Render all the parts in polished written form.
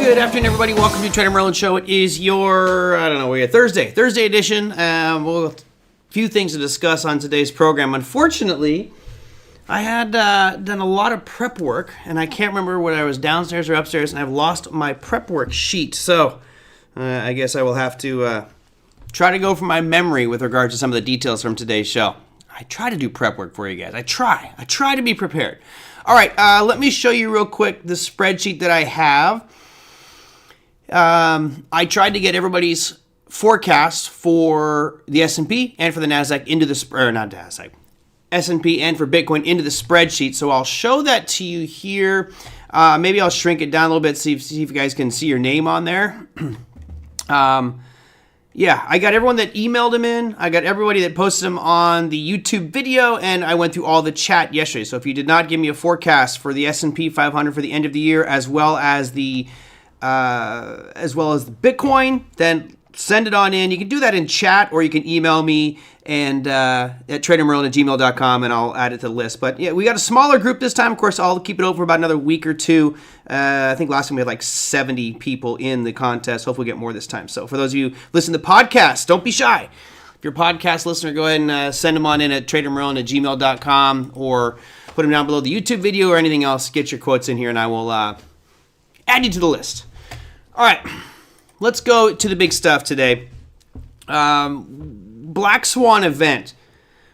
Good afternoon, everybody. Welcome to Trader Merlin Show. It is your, Thursday edition. We'll have a few things to discuss on today's program. Unfortunately, I had done a lot of prep work, and I can't remember whether I was downstairs or upstairs, and I've lost my prep work sheet. So I guess I will have to try to go from my memory with regard to some of the details from today's show. I try to do prep work for you guys. I try to be prepared. All right, let me show you real quick the spreadsheet that I have. I tried to get everybody's forecast for the S&P and for the NASDAQ into the, S&P and for Bitcoin into the spreadsheet. So I'll show that to you here. Maybe I'll shrink it down a little bit, see if you guys can see your name on there. Yeah, I got everyone that emailed them in. I got everybody that posted them on the YouTube video, and I went through all the chat yesterday. So if you did not give me a forecast for the S&P 500 for the end of the year, as well as the Bitcoin, then send it on in. You can do that in chat, or you can email me and at tradermerlin@gmail.com, and I'll add it to the list. But yeah, we got a smaller group this time. Of course, I'll keep it open for about another week or two. I think last time we had like 70 people in the contest. Hopefully, we'll get more this time. So for those of you listening to podcasts, don't be shy. If you're a podcast listener, go ahead and send them on in at tradermerlin@gmail.com, or put them down below the YouTube video or anything else. Get your quotes in here, and I will add you to the list. All right, let's go to the big stuff today. Black Swan event,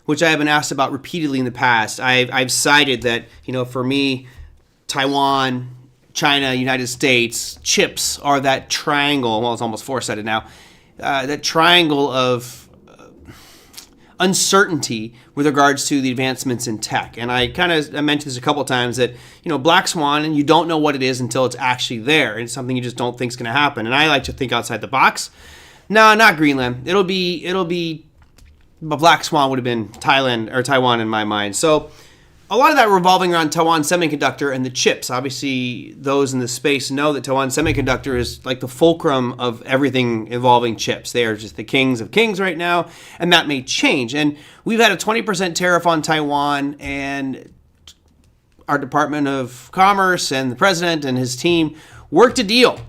which I have been asked about repeatedly in the past. I've cited that, for me, Taiwan, China, United States, chips are that triangle. Well, it's almost four-sided now. That triangle of uncertainty with regards to the advancements in tech. And I mentioned this a couple of times that, Black Swan, and you don't know what it is until it's actually there. And it's something you just don't think is going to happen. And I like to think outside the box. No, not Greenland. It'll be but Black Swan would have been Thailand or Taiwan in my mind. So a lot of that revolving around Taiwan Semiconductor and the chips. Obviously, those in the space know that Taiwan Semiconductor is like the fulcrum of everything involving chips. They are just the kings of kings right now, and that may change. And we've had a 20% tariff on Taiwan, and our Department of Commerce and the president and his team worked a deal,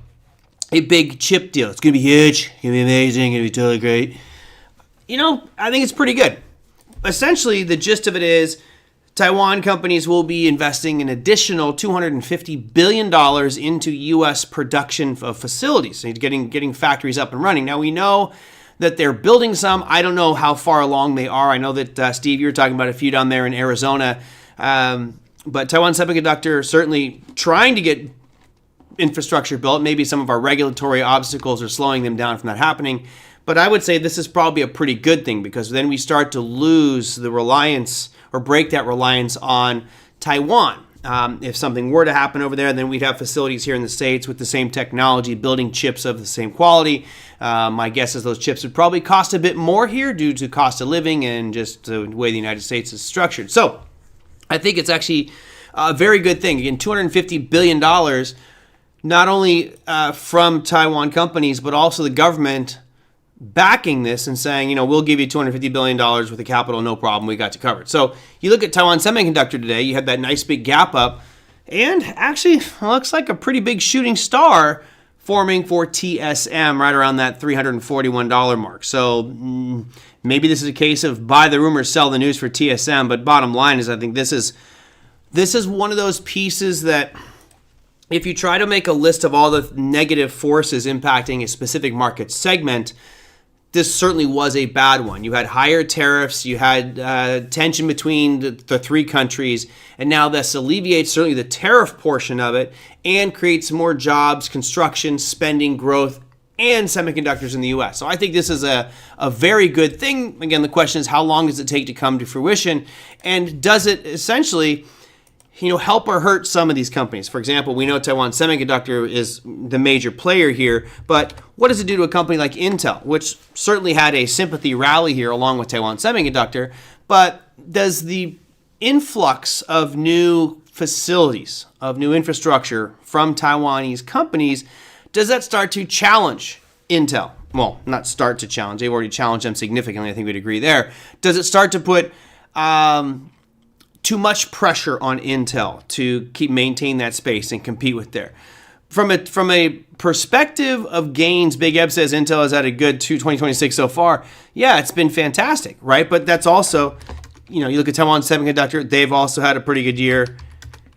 a big chip deal. It's going to be huge. It's going to be amazing. It's going to be totally great. I think it's pretty good. Essentially, the gist of it is Taiwan companies will be investing an additional $250 billion into U.S. production of facilities, so getting factories up and running. Now, we know that they're building some. I don't know how far along they are. I know that, Steve, you were talking about a few down there in Arizona. But Taiwan Semiconductor certainly trying to get infrastructure built. Maybe some of our regulatory obstacles are slowing them down from that happening. But I would say this is probably a pretty good thing, because then we start to lose the reliance or break that reliance on Taiwan. If something were to happen over there, then we'd have facilities here in the States with the same technology, building chips of the same quality. My guess is those chips would probably cost a bit more here due to cost of living and just the way the United States is structured. So I think it's actually a very good thing. Again, $250 billion, not only from Taiwan companies, but also the government backing this and saying, we'll give you $250 billion worth of capital, no problem, we got you covered. So you look at Taiwan Semiconductor today, you had that nice big gap up, and actually looks like a pretty big shooting star forming for TSM right around that $341 mark. So maybe this is a case of buy the rumors, sell the news for TSM, but bottom line is I think this is one of those pieces that if you try to make a list of all the negative forces impacting a specific market segment, this certainly was a bad one. You had higher tariffs, you had tension between the three countries, and now this alleviates certainly the tariff portion of it and creates more jobs, construction, spending, growth, and semiconductors in the U.S. So I think this is a very good thing. Again, the question is, how long does it take to come to fruition? And does it essentially help or hurt some of these companies? For example, we know Taiwan Semiconductor is the major player here, but what does it do to a company like Intel, which certainly had a sympathy rally here along with Taiwan Semiconductor, but does the influx of new facilities, of new infrastructure from Taiwanese companies, does that start to challenge Intel? Well, not start to challenge. They've already challenged them significantly. I think we'd agree there. Does it start to put too much pressure on Intel to maintain that space and compete with there? from a perspective of gains, Big Eb says Intel has had a good 2026 so far. Yeah, it's been fantastic, right? But that's also, you look at Taiwan Semiconductor, they've also had a pretty good year.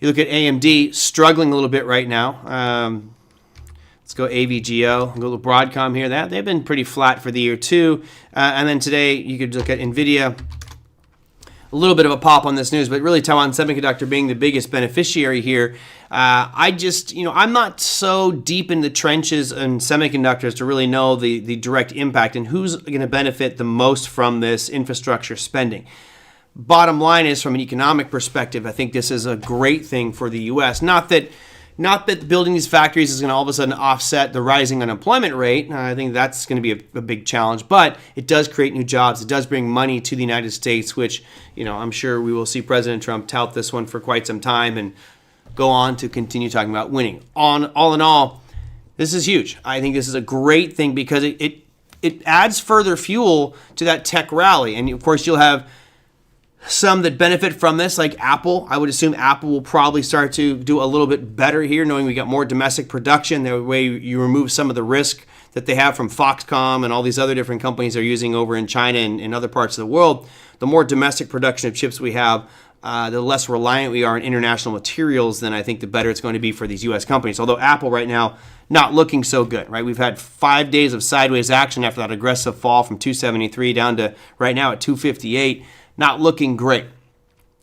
You look at AMD, struggling a little bit right now. Let's go AVGO, go to Broadcom here. They've been pretty flat for the year too. And then today you could look at NVIDIA. A little bit of a pop on this news, but really Taiwan Semiconductor being the biggest beneficiary here. I'm not so deep in the trenches in semiconductors to really know the direct impact and who's going to benefit the most from this infrastructure spending. Bottom line is, from an economic perspective, I think this is a great thing for the U.S. Not that building these factories is going to all of a sudden offset the rising unemployment rate. I think that's going to be a big challenge, but it does create new jobs. It does bring money to the United States, which, I'm sure we will see President Trump tout this one for quite some time and go on to continue talking about winning. All in all, this is huge. I think this is a great thing because it adds further fuel to that tech rally. And of course, you'll have some that benefit from this, like Apple. I would assume Apple will probably start to do a little bit better here, knowing we got more domestic production. The way you remove some of the risk that they have from Foxconn and all these other different companies they're using over in China and in other parts of the world. The more domestic production of chips we have, the less reliant we are on international materials, then I think the better it's going to be for these U.S. companies. Although Apple right now, not looking so good, right? We've had 5 days of sideways action after that aggressive fall from 273 down to right now at 258. Not looking great.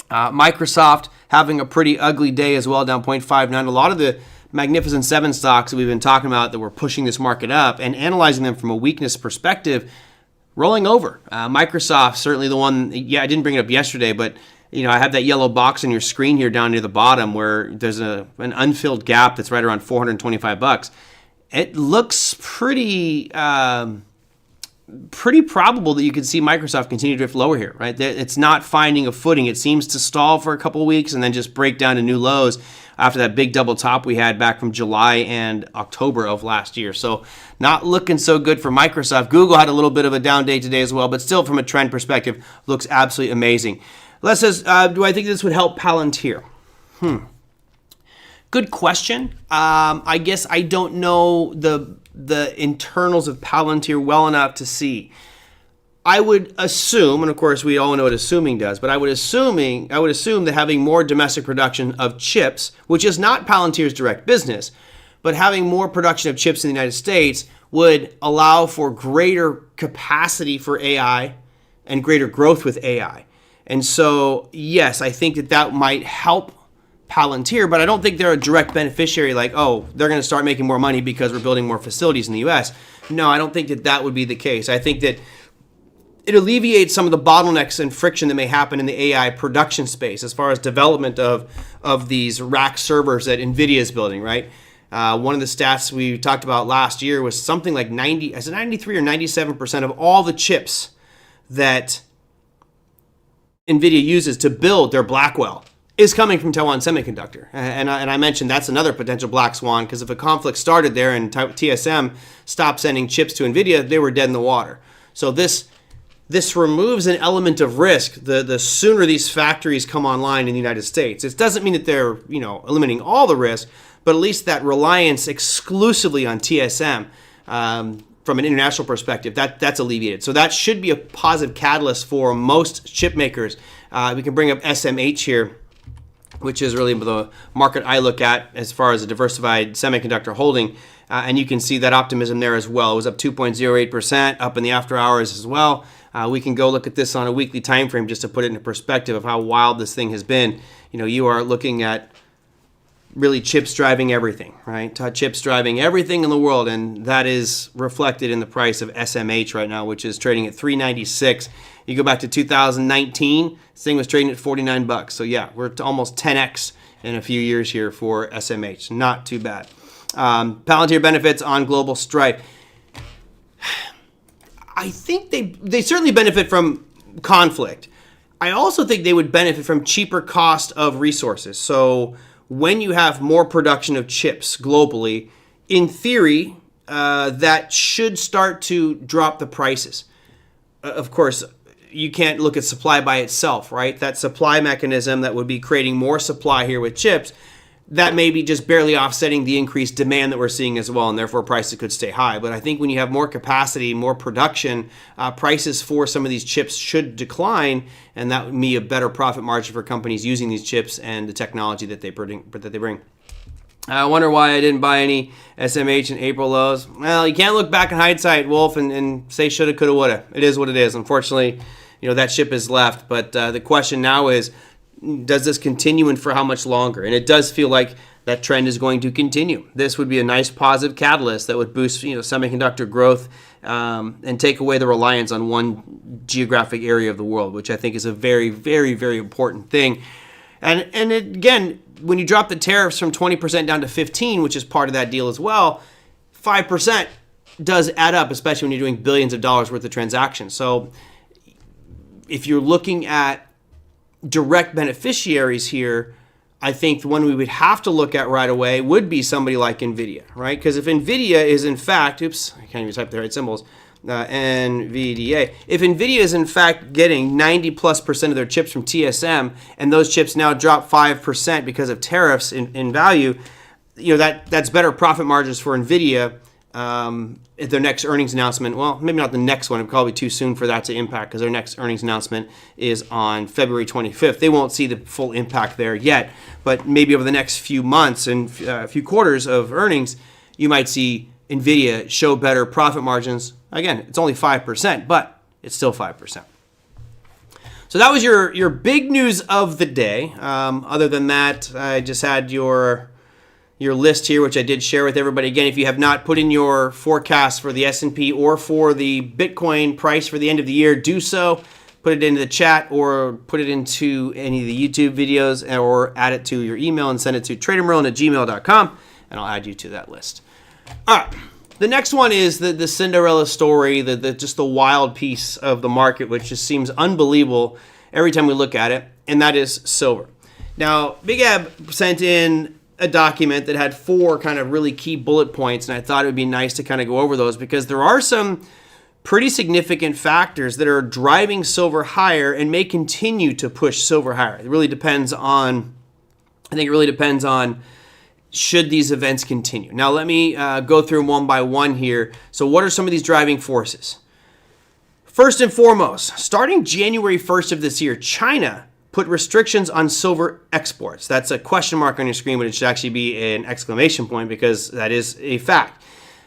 Microsoft having a pretty ugly day as well, down 0.59. A lot of the Magnificent Seven stocks that we've been talking about that were pushing this market up and analyzing them from a weakness perspective, rolling over. Microsoft, certainly the one, I didn't bring it up yesterday, but I have that yellow box on your screen here down near the bottom where there's an unfilled gap that's right around $425. It looks pretty probable that you could see Microsoft continue to drift lower here, right? It's not finding a footing. It seems to stall for a couple of weeks and then just break down to new lows after that big double top we had back from July and October of last year. So not looking so good for Microsoft. Google had a little bit of a down day today as well, but still from a trend perspective, looks absolutely amazing. Les says, do I think this would help Palantir? Good question. I guess I don't know the internals of Palantir well enough to see. I would assume, and of course we all know what assuming does, but I would assume that having more domestic production of chips, which is not Palantir's direct business, but having more production of chips in the United States would allow for greater capacity for AI and greater growth with AI. And so, yes, I think that might help Palantir, but I don't think they're a direct beneficiary like, oh, they're going to start making more money because we're building more facilities in the U.S. No, I don't think that would be the case. I think that it alleviates some of the bottlenecks and friction that may happen in the AI production space as far as development of these rack servers that NVIDIA is building, right? One of the stats we talked about last year was something like 93 or 97% of all the chips that NVIDIA uses to build their Blackwell is coming from Taiwan Semiconductor. And I mentioned that's another potential black swan, because if a conflict started there and TSM stopped sending chips to NVIDIA, they were dead in the water. So this removes an element of risk the sooner these factories come online in the United States. It doesn't mean that they're eliminating all the risk, but at least that reliance exclusively on TSM from an international perspective, that's alleviated. So that should be a positive catalyst for most chip makers. We can bring up SMH here, which is really the market I look at as far as a diversified semiconductor holding. And you can see that optimism there as well. It was up 2.08%, up in the after hours as well. We can go look at this on a weekly time frame just to put it into perspective of how wild this thing has been. You are looking at really chips driving everything, right? Chips driving everything in the world, and that is reflected in the price of SMH right now, which is trading at $396. You go back to 2019, this thing was trading at $49. So yeah, we're to almost 10x in a few years here for SMH. Not too bad. Palantir benefits on global strife. I think they certainly benefit from conflict. I also think they would benefit from cheaper cost of resources. So when you have more production of chips globally, in theory, that should start to drop the prices. Of course, you can't look at supply by itself, right? That supply mechanism that would be creating more supply here with chips, that may be just barely offsetting the increased demand that we're seeing as well, and therefore prices could stay high. But I think when you have more capacity, more production, prices for some of these chips should decline, and that would be a better profit margin for companies using these chips and the technology that they bring. I wonder why I didn't buy any SMH in April lows. Well, you can't look back in hindsight, Wolf, and say shoulda, coulda, woulda. It is what it is. Unfortunately, that ship is left. But the question now is, does this continue and for how much longer? And it does feel like that trend is going to continue. This would be a nice positive catalyst that would boost semiconductor growth and take away the reliance on one geographic area of the world, which I think is a very, very, very important thing. And again, when you drop the tariffs from 20% down to 15%, which is part of that deal as well, 5% does add up, especially when you're doing billions of dollars worth of transactions. So if you're looking at direct beneficiaries here, I think the one we would have to look at right away would be somebody like NVIDIA, right? Because if NVIDIA is in fact, I can't even type the right symbols, NVDA. If NVIDIA is in fact getting 90+% of their chips from TSM, and those chips now drop 5% because of tariffs in value, that's better profit margins for NVIDIA at their next earnings announcement. Well, maybe not the next one. It'd probably be too soon for that to impact because their next earnings announcement is on February 25th. They won't see the full impact there yet, but maybe over the next few months and a few quarters of earnings, you might see NVIDIA show better profit margins. Again, it's only 5%, but it's still 5%. So that was your big news of the day. Other than that, I just had your list here, which I did share with everybody. Again, if you have not put in your forecast for the S&P or for the Bitcoin price for the end of the year, do so. Put it into the chat or put it into any of the YouTube videos or add it to your email and send it to tradermerlin@gmail.com, and I'll add you to that list. All right. The next one is the Cinderella story, just the wild piece of the market, which just seems unbelievable every time we look at it, and that is silver. Now, Big Ab sent in a document that had 4 kind of really key bullet points, and I thought it would be nice to kind of go over those because there are some pretty significant factors that are driving silver higher and may continue to push silver higher. It really depends on, should these events continue. Now, let me go through them one by one here. So what are some of these driving forces? First and foremost, starting January 1st of this year, China put restrictions on silver exports. That's a question mark on your screen, but it should actually be an exclamation point because that is a fact.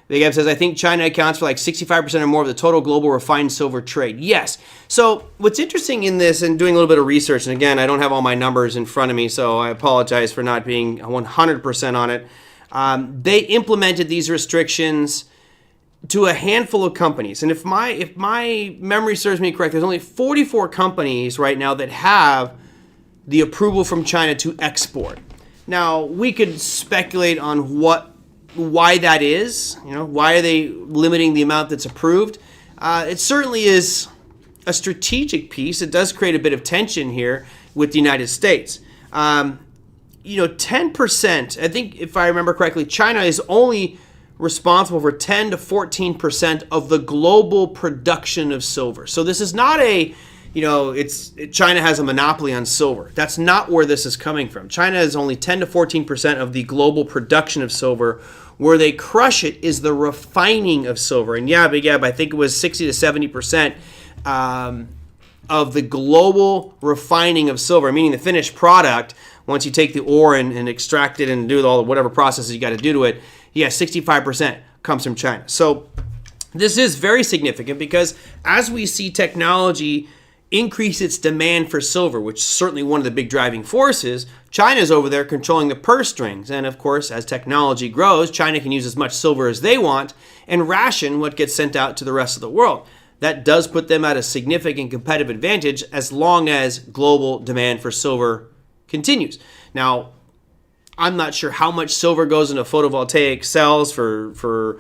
Big Ab says, I think China accounts for like 65% or more of the total global refined silver trade. Yes. So what's interesting in this, and doing a little bit of research, and again, I don't have all my numbers in front of me, so I apologize for not being 100% on it. They implemented these restrictions to a handful of companies. And if my memory serves me correct, there's only 44 companies right now that have the approval from China to export. Now, we could speculate on why that is. Why are they limiting the amount that's approved? It certainly is a strategic piece. It does create a bit of tension here with the United States. 10%, I think if I remember correctly, China is only responsible for 10 to 14% of the global production of silver. So this is not China has a monopoly on silver. That's not where this is coming from. China is only 10 to 14% of the global production of silver. Where they crush it is the refining of silver. And yeah, Big Ab, I think it was 60 to 70% of the global refining of silver, meaning the finished product, once you take the ore and extract it and do all the whatever processes you got to do to it, 65% comes from China. So this is very significant because as we see technology increase its demand for silver, which is certainly one of the big driving forces, China's over there controlling the purse strings. And of course, as technology grows, China can use as much silver as they want and ration what gets sent out to the rest of the world. That does put them at a significant competitive advantage as long as global demand for silver continues. Now, I'm not sure how much silver goes into photovoltaic cells for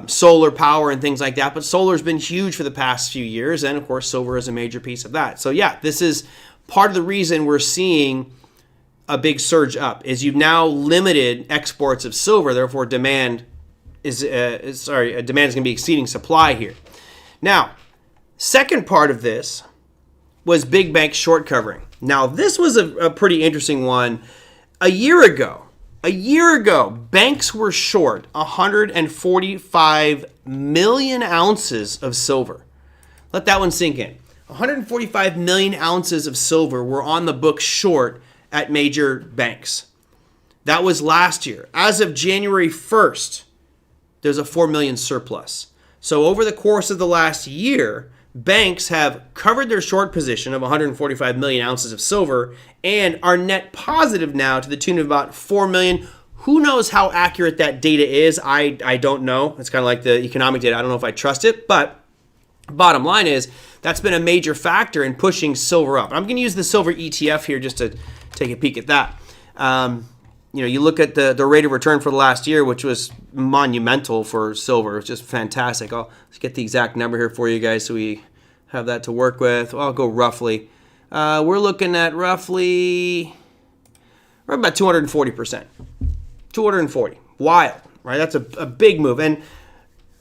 solar power and things like that, but solar's been huge for the past few years, and of course silver is a major piece of that. So yeah, this is part of the reason we're seeing a big surge up, is you've now limited exports of silver, therefore demand is going to be exceeding supply here. Now, second part of this was big bank short covering. Now, this was a pretty interesting one. A year ago, A year ago, banks were short 145 million ounces of silver. Let that one sink in. 145 million ounces of silver were on the books short at major banks. That was last year. As of January 1st, there's a 4 million surplus. So over the course of the last year, banks have covered their short position of 145 million ounces of silver and are net positive now to the tune of about 4 million. Who knows how accurate that data is? I don't know. It's kind of like the economic data. I don't know if I trust it, but bottom line is that's been a major factor in pushing silver up. I'm going to use the silver ETF here just to take a peek at that. You look at the rate of return for the last year, which was monumental for silver. It's just fantastic. Let's get the exact number here for you guys so we have that to work with. I'll go roughly. We're looking at roughly about 240%. 240. Wild, right? That's a big move. And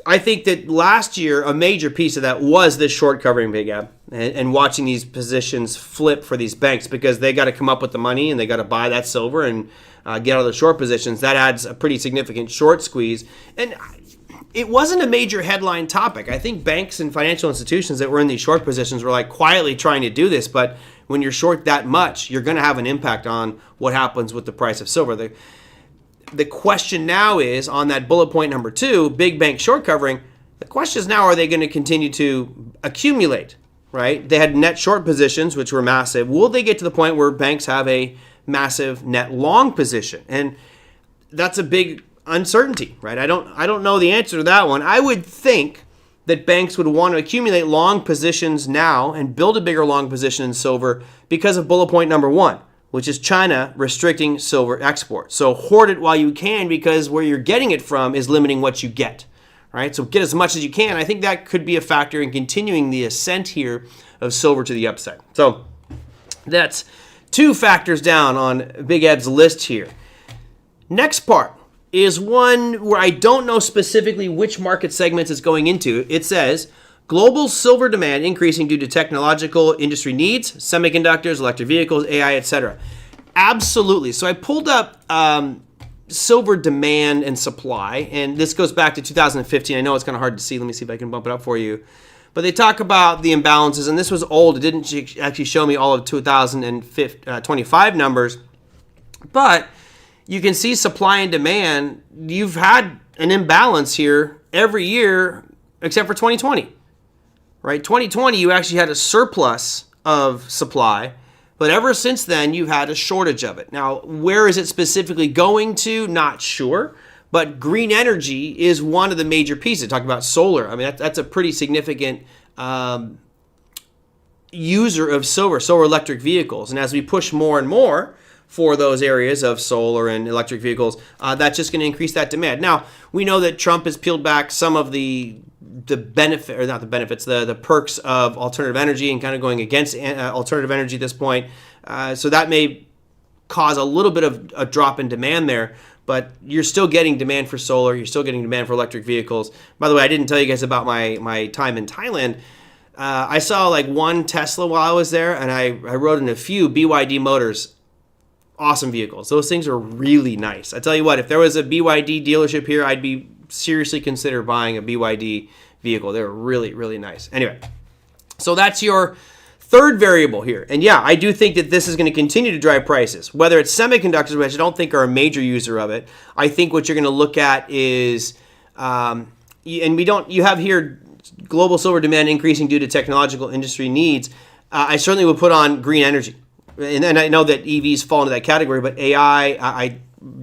I think that last year, a major piece of that was this short covering big ab and watching these positions flip for these banks because they got to come up with the money and they got to buy that silver and get out of the short positions. That adds a pretty significant short squeeze. And it wasn't a major headline topic. I think banks and financial institutions that were in these short positions were like quietly trying to do this. But when you're short that much, you're going to have an impact on what happens with the price of silver. The question now is, on that bullet point number 2, big bank short covering, the question is now, are they going to continue to accumulate, right? They had net short positions, which were massive. Will they get to the point where banks have a massive net long position? And that's a big uncertainty, right? I don't know the answer to that one. I would think that banks would want to accumulate long positions now and build a bigger long position in silver because of bullet point number 1. Which is China restricting silver export. So hoard it while you can because where you're getting it from is limiting what you get, right? So get as much as you can. I think that could be a factor in continuing the ascent here of silver to the upside. So that's 2 factors down on Big Ed's list here. Next part is one where I don't know specifically which market segments it's going into. It says, global silver demand increasing due to technological industry needs, semiconductors, electric vehicles, AI, etc. Absolutely. So I pulled up silver demand and supply, and this goes back to 2015. I know it's kind of hard to see. Let me see if I can bump it up for you. But they talk about the imbalances, and this was old. It didn't actually show me all of 2025 numbers. But you can see supply and demand. You've had an imbalance here every year except for 2020. Right, 2020, you actually had a surplus of supply, but ever since then, you've had a shortage of it. Now, where is it specifically going to? Not sure, but green energy is one of the major pieces. Talk about solar. I mean, that's a pretty significant user of solar electric vehicles. And as we push more and more for those areas of solar and electric vehicles, that's just going to increase that demand. Now, we know that Trump has peeled back some of the benefit, or not the benefits, the perks of alternative energy and kind of going against alternative energy at this point. So that may cause a little bit of a drop in demand there, but you're still getting demand for solar. You're still getting demand for electric vehicles. By the way, I didn't tell you guys about my time in Thailand. I saw like one Tesla while I was there, and I rode in a few BYD motors. Awesome vehicles. Those things are really nice. I tell you what, if there was a BYD dealership here, I'd be seriously consider buying a BYD vehicle. They're really, really nice. Anyway, so that's your third variable here. And yeah, I do think that this is going to continue to drive prices, whether it's semiconductors, which I don't think are a major user of it. I think what you're going to look at is, you have here global silver demand increasing due to technological industry needs. I certainly would put on green energy. And I know that EVs fall into that category, but AI, I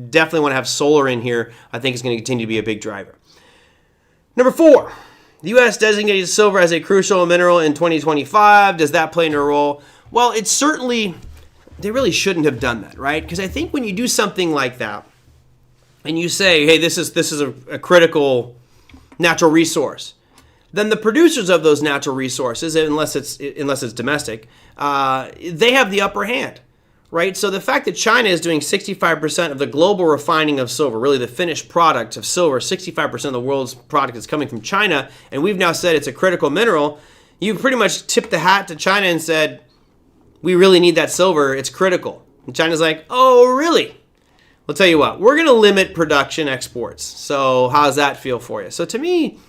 definitely want to have solar in here. I think it's going to continue to be a big driver. Number 4, the U.S. designated silver as a crucial mineral in 2025. Does that play into a role? Well, it's certainly, they really shouldn't have done that, right? Because I think when you do something like that, and you say, hey, this is a critical natural resource, then the producers of those natural resources, unless it's domestic, they have the upper hand, right? So the fact that China is doing 65% of the global refining of silver, really the finished product of silver, 65% of the world's product is coming from China, and we've now said it's a critical mineral, you pretty much tipped the hat to China and said, we really need that silver, it's critical. And China's like, oh, really? I'll tell you what, we're going to limit production exports. So how does that feel for you? So to me,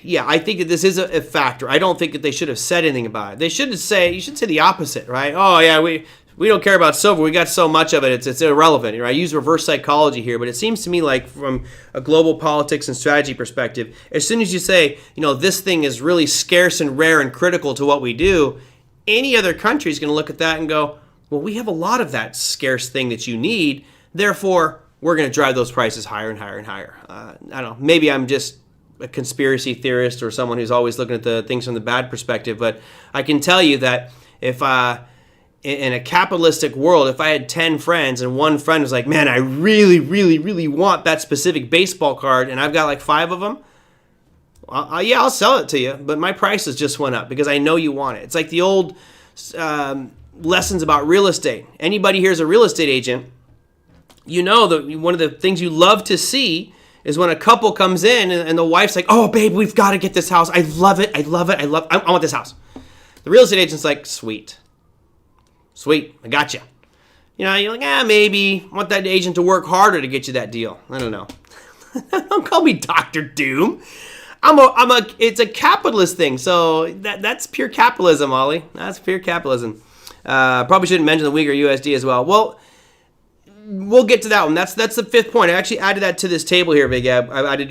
yeah, I think that this is a factor. I don't think that they should have said anything about it. You should say the opposite, right? Oh yeah, we don't care about silver. We got so much of it, it's irrelevant. I use reverse psychology here, but it seems to me like from a global politics and strategy perspective, as soon as you say, this thing is really scarce and rare and critical to what we do, any other country is going to look at that and go, well, we have a lot of that scarce thing that you need. Therefore, we're going to drive those prices higher and higher and higher. I don't know. Maybe I'm just a conspiracy theorist or someone who's always looking at the things from the bad perspective, but I can tell you that if in a capitalistic world, if I had 10 friends and one friend was like, man, I really, really, really want that specific baseball card, and I've got like 5 of them, yeah, I'll sell it to you, but my prices just went up because I know you want it. It's like the old lessons about real estate. Anybody here is a real estate agent, that one of the things you love to see is when a couple comes in and the wife's like, oh, babe, we've got to get this house. I love it. I want this house. The real estate agent's like, sweet, I got you. You're like, maybe I want that agent to work harder to get you that deal. I don't know. Don't call me Dr. Doom. It's a capitalist thing. So that's pure capitalism, Ollie. That's pure capitalism. Probably shouldn't mention the weaker USD as well. Well, we'll get to that one. That's the 5th point. I actually added that to this table here, Big Ab. I added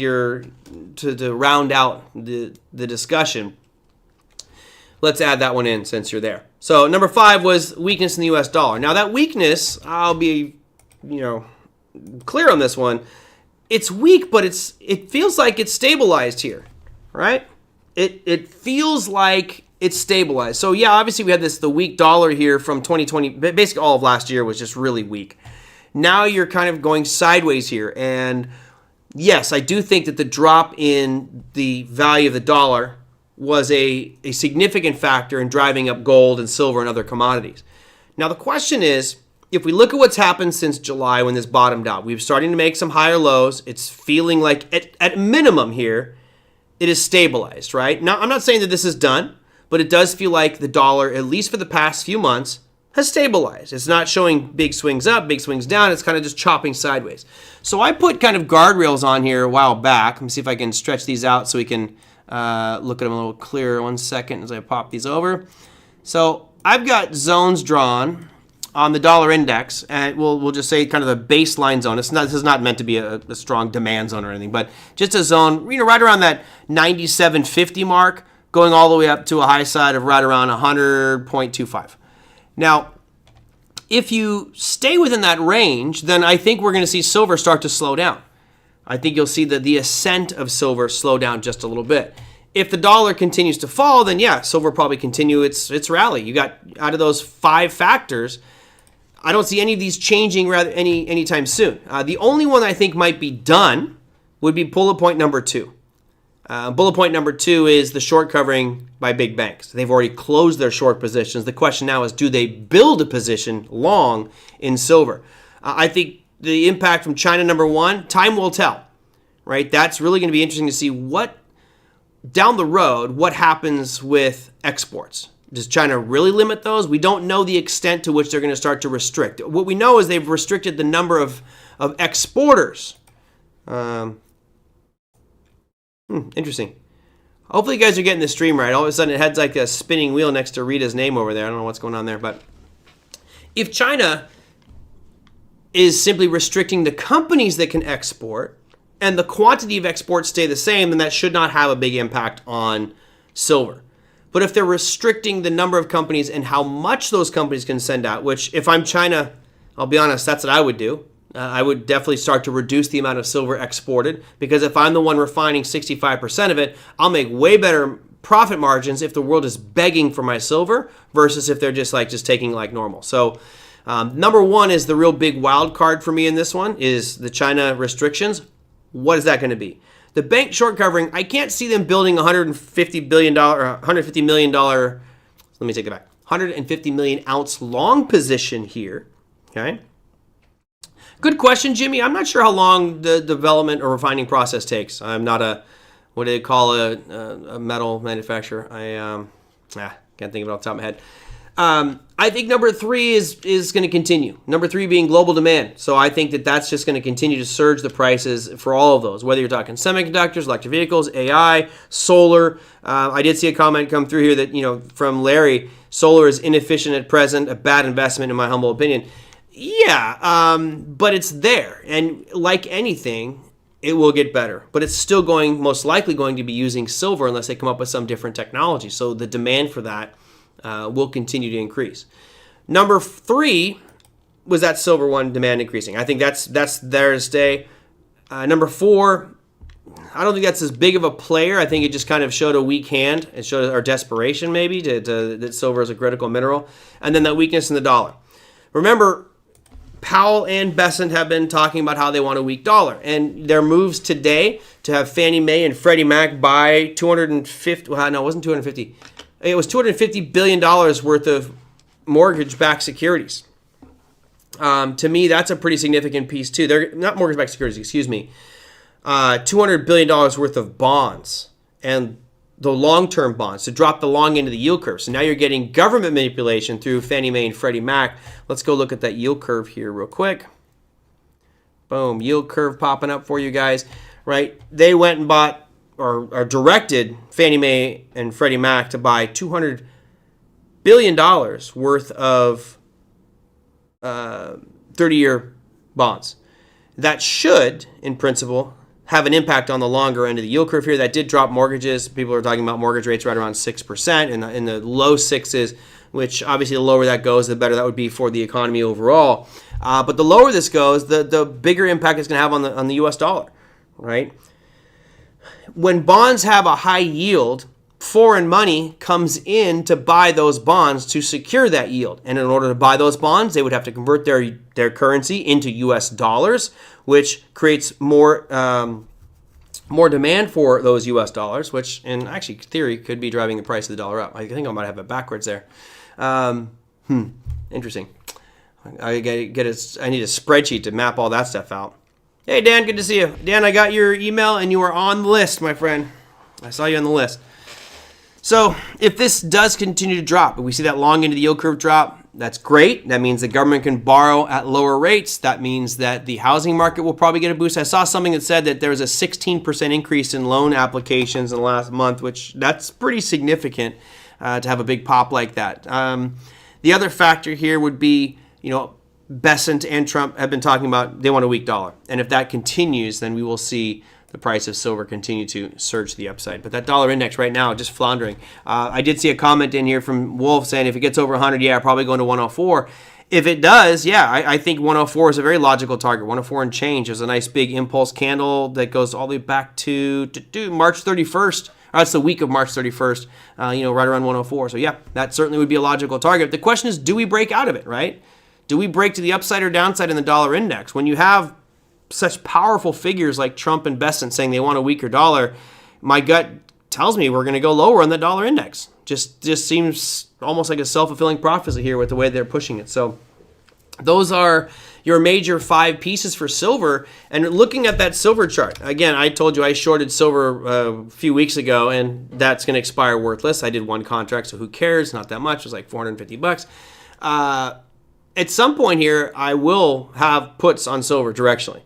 to round out the discussion. Let's add that one in since you're there. So number 5 was weakness in the U.S. dollar. Now that weakness, I'll be, clear on this one. It's weak, but it feels like it's stabilized here, right? It feels like it's stabilized. So yeah, obviously we had the weak dollar here from 2020. Basically all of last year was just really weak. Now you're kind of going sideways here. And yes, I do think that the drop in the value of the dollar was a significant factor in driving up gold and silver and other commodities. Now the question is, if we look at what's happened since July when this bottomed out, we're starting to make some higher lows. It's feeling like at minimum here, it is stabilized, right? Now, I'm not saying that this is done, but it does feel like the dollar, at least for the past few months, has stabilized. It's not showing big swings up, big swings down. It's kind of just chopping sideways. So I put kind of guardrails on here a while back. Let me see if I can stretch these out so we can look at them a little clearer. 1 second as I pop these over. So I've got zones drawn on the dollar index, and we'll just say kind of a baseline zone. This is not meant to be a strong demand zone or anything, but just a zone, right around that 97.50 mark, going all the way up to a high side of right around 100.25. Now, if you stay within that range, then I think we're going to see silver start to slow down. I think you'll see the ascent of silver slow down just a little bit. If the dollar continues to fall, then yeah, silver will probably continue its rally. You got out of those 5 factors, I don't see any of these changing anytime soon. The only one I think might be done would be bullet point number 2. Bullet point number 2 is the short covering by big banks. They've already closed their short positions. The question now is, do they build a position long in silver? I think the impact from China, number 1, time will tell, right? That's really going to be interesting to see down the road, what happens with exports. Does China really limit those? We don't know the extent to which they're going to start to restrict. What we know is they've restricted the number of exporters. Interesting. Hopefully you guys are getting the stream right. All of a sudden it heads like a spinning wheel next to Rita's name over there. I don't know what's going on there. But if China is simply restricting the companies that can export and the quantity of exports stay the same, then that should not have a big impact on silver. But if they're restricting the number of companies and how much those companies can send out, which if I'm China, I'll be honest, that's what I would do. I would definitely start to reduce the amount of silver exported, because if I'm the one refining 65% of it, I'll make way better profit margins if the world is begging for my silver versus if they're just taking like normal. So number 1 is the real big wild card for me in this one is the China restrictions. What is that going to be? The bank short covering, I can't see them building $150 million, let me take it back, 150 million ounce long position here, okay? Good question, Jimmy. I'm not sure how long the development or refining process takes. I'm not what do they call a metal manufacturer? I can't think of it off the top of my head. I think number 3 is going to continue. Number 3 being global demand. So I think that that's just going to continue to surge the prices for all of those, whether you're talking semiconductors, electric vehicles, AI, solar. I did see a comment come through here that, from Larry, solar is inefficient at present, a bad investment in my humble opinion. Yeah, but it's there. And like anything, it will get better. But it's still most likely going to be using silver unless they come up with some different technology. So the demand for that will continue to increase. Number 3 was that silver one, demand increasing. I think that's there to stay. Number 4, I don't think that's as big of a player. I think it just kind of showed a weak hand. It showed our desperation maybe that silver is a critical mineral. And then that weakness in the dollar. Remember, Powell and Bessent have been talking about how they want a weak dollar. And their moves today to have Fannie Mae and Freddie Mac buy it wasn't 250. It was $250 billion worth of mortgage-backed securities. To me, that's a pretty significant piece, too. They're not mortgage-backed securities, excuse me. $200 billion worth of bonds and the long-term bonds to drop the long end of the yield curve. So now you're getting government manipulation through Fannie Mae and Freddie Mac. Let's go look at that yield curve here real quick. Boom, yield curve popping up for you guys, right? They went and bought or directed Fannie Mae and Freddie Mac to buy $200 billion worth of 30-year bonds. That should, in principle, have an impact on the longer end of the yield curve here. That did drop mortgages. People are talking about mortgage rates right around 6% in the low 6s, which obviously the lower that goes, the better that would be for the economy overall. But the lower this goes, the bigger impact it's going to have on the U.S. dollar, right? When bonds have a high yield, foreign money comes in to buy those bonds to secure that yield. And in order to buy those bonds, they would have to convert their currency into U.S. dollars, which creates more demand for those U.S. dollars, which in actually theory could be driving the price of the dollar up. I think I might have it backwards there. Interesting. I need a spreadsheet to map all that stuff out. Hey, Dan, good to see you. Dan, I got your email, and you are on the list, my friend. I saw you on the list. So if this does continue to drop, if we see that long end of the yield curve drop, that's great. That means the government can borrow at lower rates. That means that the housing market will probably get a boost. I saw something that said that there was a 16% increase in loan applications in the last month, which that's pretty significant to have a big pop like that. The other factor here would be, Bessent and Trump have been talking about they want a weak dollar. And if that continues, then we will see the price of silver continue to surge to the upside. But that dollar index right now, just floundering. I did see a comment in here from Wolf saying if it gets over 100, probably going to 104. If it does, I think 104 is a very logical target. 104 and change. There's a nice big impulse candle that goes all the way back to March 31st. That's the week of March 31st, right around 104. So, that certainly would be a logical target. The question is, do we break out of it, right? Do we break to the upside or downside in the dollar index? When you have such powerful figures like Trump and Bessent saying they want a weaker dollar, my gut tells me we're going to go lower on the dollar index. Just seems almost like a self-fulfilling prophecy here with the way they're pushing it. So those are your major 5 pieces for silver. And looking at that silver chart, again, I told you I shorted silver a few weeks ago, and that's going to expire worthless. I did one contract, so who cares? Not that much. It was like $450. At some point here, I will have puts on silver directionally.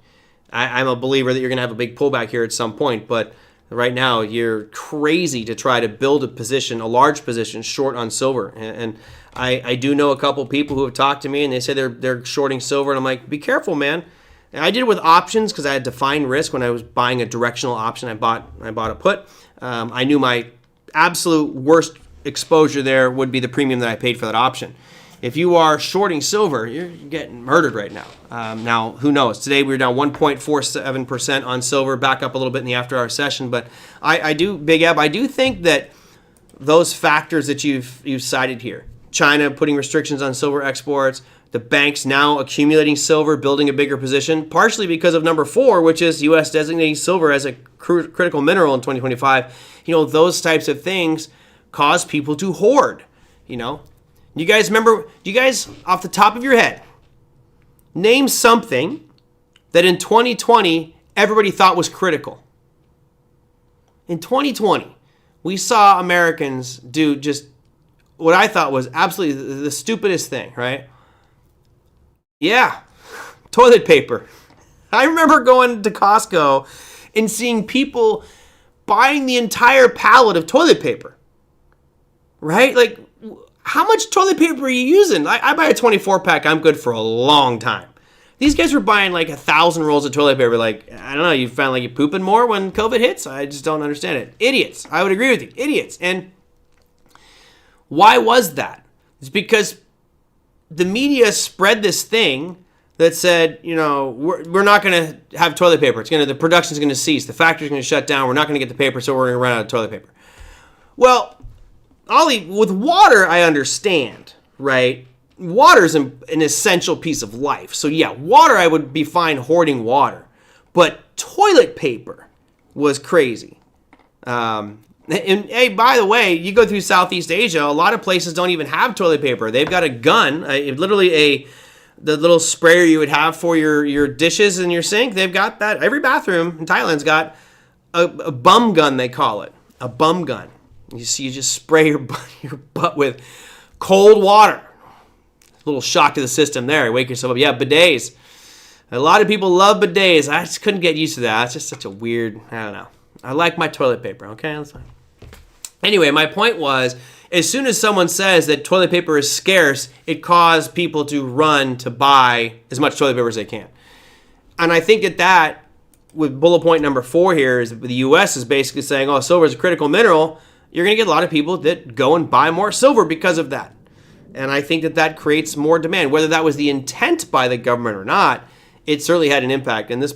I'm a believer that you're going to have a big pullback here at some point, but right now you're crazy to try to build a large position short on silver. And I do know a couple people who have talked to me and they say they're shorting silver, and I'm like, be careful, man. And I did it with options because I had defined risk when I was buying a directional option. I bought a put. I knew my absolute worst exposure there would be the premium that I paid for that option. If you are shorting silver, you're getting murdered right now. Now, who knows? Today we were down 1.47% on silver, back up a little bit in the after-hour session. But I do think that those factors that you've cited here, China putting restrictions on silver exports, the banks now accumulating silver, building a bigger position, partially because of number 4, which is U.S. designating silver as a critical mineral in 2025. Those types of things cause people to hoard, You guys remember, do you guys, off the top of your head, name something that in 2020 everybody thought was critical? In 2020, we saw Americans do just what I thought was absolutely the stupidest thing, right? Yeah, toilet paper. I remember going to Costco and seeing people buying the entire pallet of toilet paper, right? Like, how much toilet paper are you using? I buy a 24 pack. I'm good for a long time. These guys were buying like 1,000 rolls of toilet paper. Like, I don't know, you found like you're pooping more when COVID hits? I just don't understand it. Idiots. I would agree with you. Idiots. And why was that? It's because the media spread this thing that said, we're not going to have toilet paper. The production's going to cease. The factory's going to shut down. We're not going to get the paper, so we're going to run out of toilet paper. Well, Ollie, with water, I understand, right? Water's an essential piece of life. So yeah, water, I would be fine hoarding water. But toilet paper was crazy. And hey, by the way, you go through Southeast Asia, a lot of places don't even have toilet paper. They've got a gun, literally the little sprayer you would have for your dishes in your sink. They've got that. Every bathroom in Thailand's got a bum gun, they call it. A bum gun. You just spray your butt with cold water. Little shock to the system there. Wake yourself up. Yeah, bidets. A lot of people love bidets. I just couldn't get used to that. It's just such a weird, I don't know. I like my toilet paper, okay? That's fine. Anyway, my point was, as soon as someone says that toilet paper is scarce, it caused people to run to buy as much toilet paper as they can. And I think that with bullet point number 4 here is the U.S. is basically saying, oh, silver is a critical mineral. You're going to get a lot of people that go and buy more silver because of that. And I think that creates more demand. Whether that was the intent by the government or not, it certainly had an impact. And this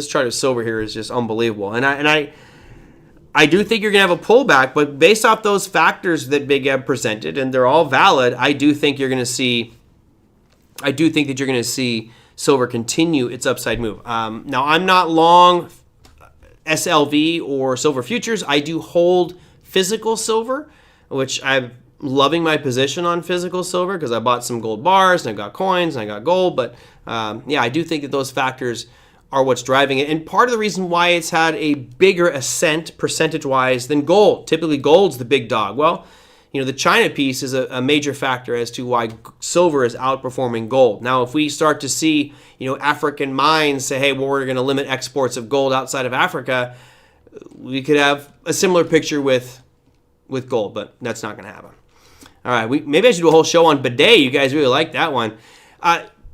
chart of silver here is just unbelievable. And I do think you're going to have a pullback, but based off those factors that Big Eb presented, and they're all valid, I do think that you're going to see silver continue its upside move. Now, I'm not long SLV or silver futures. I do hold physical silver, which I'm loving my position on physical silver because I bought some gold bars and I got coins and I got gold. But yeah, I do think that those factors are what's driving it. And part of the reason why it's had a bigger ascent percentage-wise than gold. Typically, gold's the big dog. Well, the China piece is a major factor as to why silver is outperforming gold. Now, if we start to see, African mines say, hey, well, we're going to limit exports of gold outside of Africa, we could have a similar picture with gold, but that's not going to happen. All right, maybe I should do a whole show on bidet. You guys really like that one.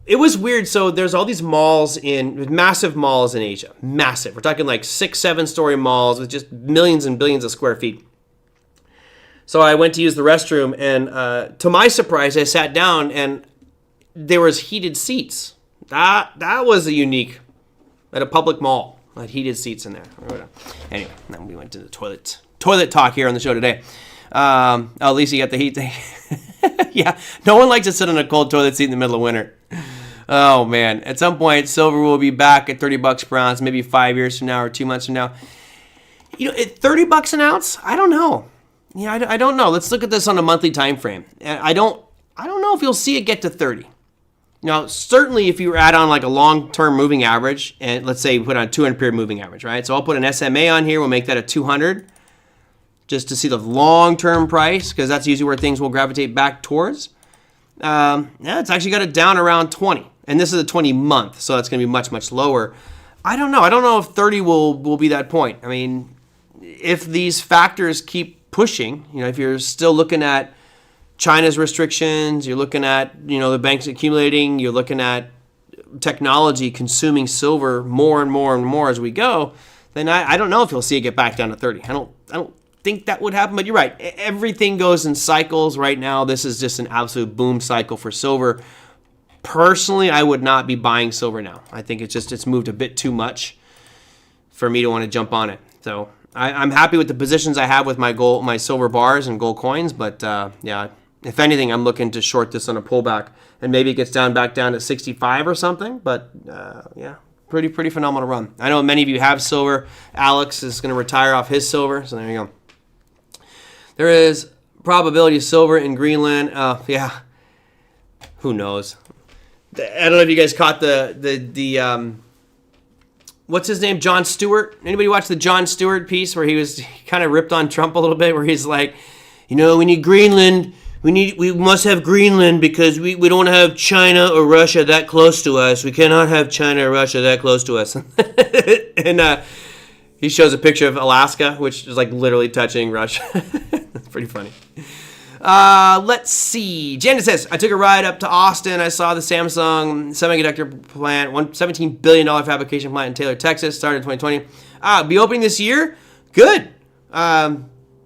It was weird. So there's all these massive malls in Asia. Massive. We're talking like 6-7 story malls with just millions and billions of square feet. So I went to use the restroom, and to my surprise, I sat down, and there was heated seats. That was a unique at a public mall. Had heated seats in there. Anyway, then we went to the toilet talk here on the show today. At least you got the heat thing. Yeah, no one likes to sit on a cold toilet seat in the middle of winter. Oh man, at some point silver will be back at $30 per ounce, maybe 5 years from now or 2 months from now. At $30 an ounce, I don't know. I don't know. Let's look at this on a monthly time frame. I don't know if you'll see it get to 30. Now, certainly if you add on like a long-term moving average, and let's say you put on a 200-period moving average, right? So I'll put an SMA on here. We'll make that a 200 just to see the long-term price, because that's usually where things will gravitate back towards. It's actually got it down around 20. And this is a 20-month, so that's going to be much, much lower. I don't know. I don't know if 30 will be that point. I mean, if these factors keep pushing, if you're still looking at China's restrictions, you're looking at, the banks accumulating, you're looking at technology consuming silver more and more and more as we go, then I don't know if you'll see it get back down to 30. I don't think that would happen, but you're right. Everything goes in cycles right now. This is just an absolute boom cycle for silver. Personally, I would not be buying silver now. I think it's moved a bit too much for me to want to jump on it. So I'm happy with the positions I have with my silver bars and gold coins, but yeah, if anything, I'm looking to short this on a pullback, and maybe it gets back down to 65 or something. But yeah, pretty phenomenal run. I know many of you have silver. Alex is going to retire off his silver, so there you go. There is probability of silver in Greenland. Yeah, who knows? I don't know if you guys caught the what's his name? Jon Stewart. Anybody watch the Jon Stewart piece where he kind of ripped on Trump a little bit, where he's like, we need Greenland. we must have Greenland because we don't want to have China or Russia that close to us. We cannot have China or Russia that close to us. And he shows a picture of Alaska, which is like literally touching Russia. That's pretty funny. Let's see. Janet says, I took a ride up to Austin. I saw the Samsung Semiconductor plant, $17 billion fabrication plant in Taylor, Texas, started in 2020. Be opening this year? Good.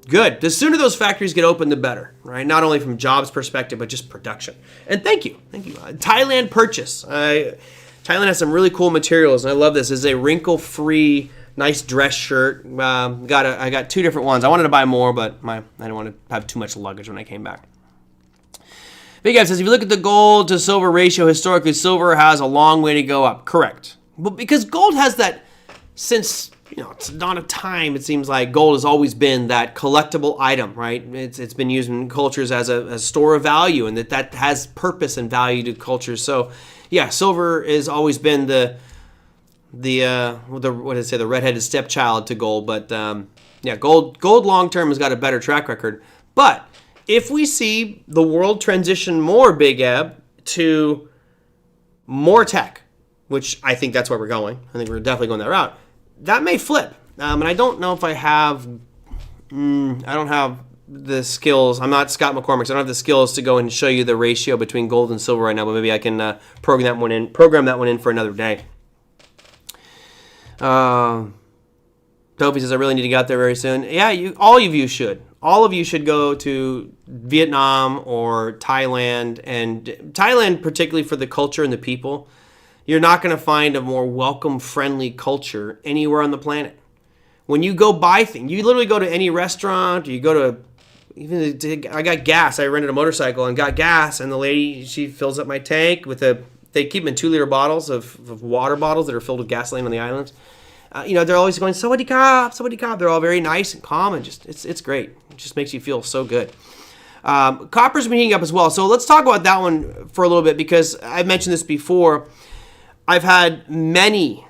Good. The sooner those factories get open, the better, right? Not only from jobs perspective, but just production. And thank you. Thailand purchase. Thailand has some really cool materials, and I love this. This is a wrinkle-free, nice dress shirt. I got two different ones. I wanted to buy more, but I didn't want to have too much luggage when I came back. Big Guy says, if you look at the gold to silver ratio, historically, silver has a long way to go up. Correct. But because gold has that, since it's the dawn of time, it seems like gold has always been that collectible item, right? It's been used in cultures as a store of value, and that has purpose and value to cultures. So, yeah, silver has always been the redheaded stepchild to gold. But gold long term has got a better track record. But if we see the world transition more, Big Eb, to more tech, which I think that's where we're going. I think we're definitely going that route. That may flip. And I don't know if I don't have the skills. I'm not Scott McCormick, so I don't have the skills to go and show you the ratio between gold and silver right now, but maybe I can program that one in for another day. Toby says, I really need to get out there very soon. Yeah, all of you should. All of you should go to Vietnam or Thailand, and Thailand particularly for the culture and the people. You're not going to find a more welcome, friendly culture anywhere on the planet. When you go buy things, you literally go to any restaurant, or you go to, I got gas. I rented a motorcycle and got gas, and the lady, she fills up my tank with they keep them in 2-liter bottles of water bottles that are filled with gasoline on the islands. They're always going, Sawadee Krap, Sawadee Krap. They're all very nice and calm, and just it's great. It just makes you feel so good. Copper's been heating up as well. So let's talk about that one for a little bit, because I've mentioned this before. I've had many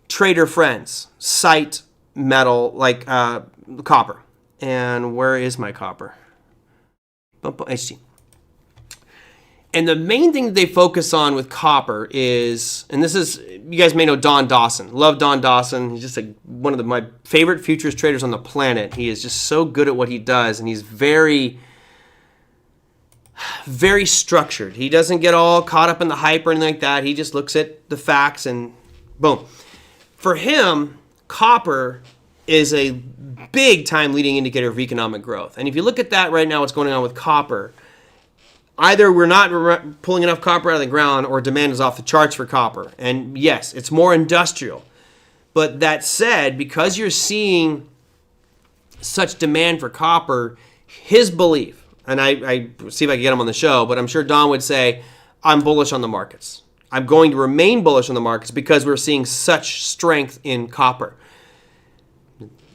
trader friends cite metal like copper. And where is my copper? HT. And the main thing that they focus on with copper is, and this is, you guys may know Don Dawson. Love Don Dawson. He's just one of my favorite futures traders on the planet. He is just so good at what he does, and he's very, very structured. He doesn't get all caught up in the hype or anything like that. He just looks at the facts and boom. For him, copper is a big time leading indicator of economic growth. And if you look at that right now, what's going on with copper, either we're not pulling enough copper out of the ground, or demand is off the charts for copper. And yes, it's more industrial. But that said, because you're seeing such demand for copper, his belief, and I see if I can get him on the show, but I'm sure Don would say, I'm bullish on the markets. I'm going to remain bullish on the markets because we're seeing such strength in copper.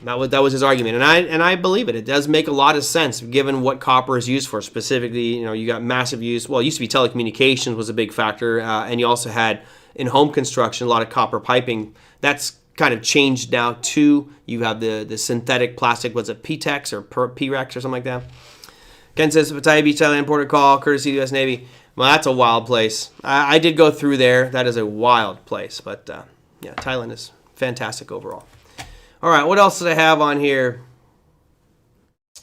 That was his argument, and I believe it. It does make a lot of sense given what copper is used for. Specifically, you got massive use. Well, it used to be telecommunications was a big factor, and you also had in home construction a lot of copper piping. That's kind of changed now too. You have the synthetic plastic. Was it PTEX or PREX or something like that? Ken says, Pattaya Beach, Thailand, port of call, courtesy of the U.S. Navy. Well, that's a wild place. I did go through there. That is a wild place. But, yeah, Thailand is fantastic overall. All right, what else did I have on here?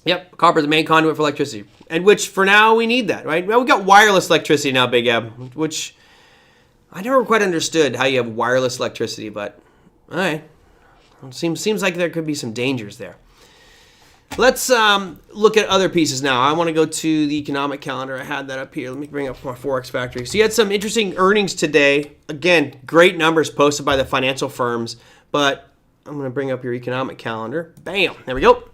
Yep, copper is the main conduit for electricity. And which, for now, we need that, right? Well, we got wireless electricity now, Big Eb, which I never quite understood how you have wireless electricity. But, all right, seems like there could be some dangers there. Let's look at other pieces now. I want to go to the economic calendar. I had that up here. Let me bring up my Forex Factory. So you had some interesting earnings today. Again, great numbers posted by the financial firms. But I'm going to bring up your economic calendar. Bam. There we go.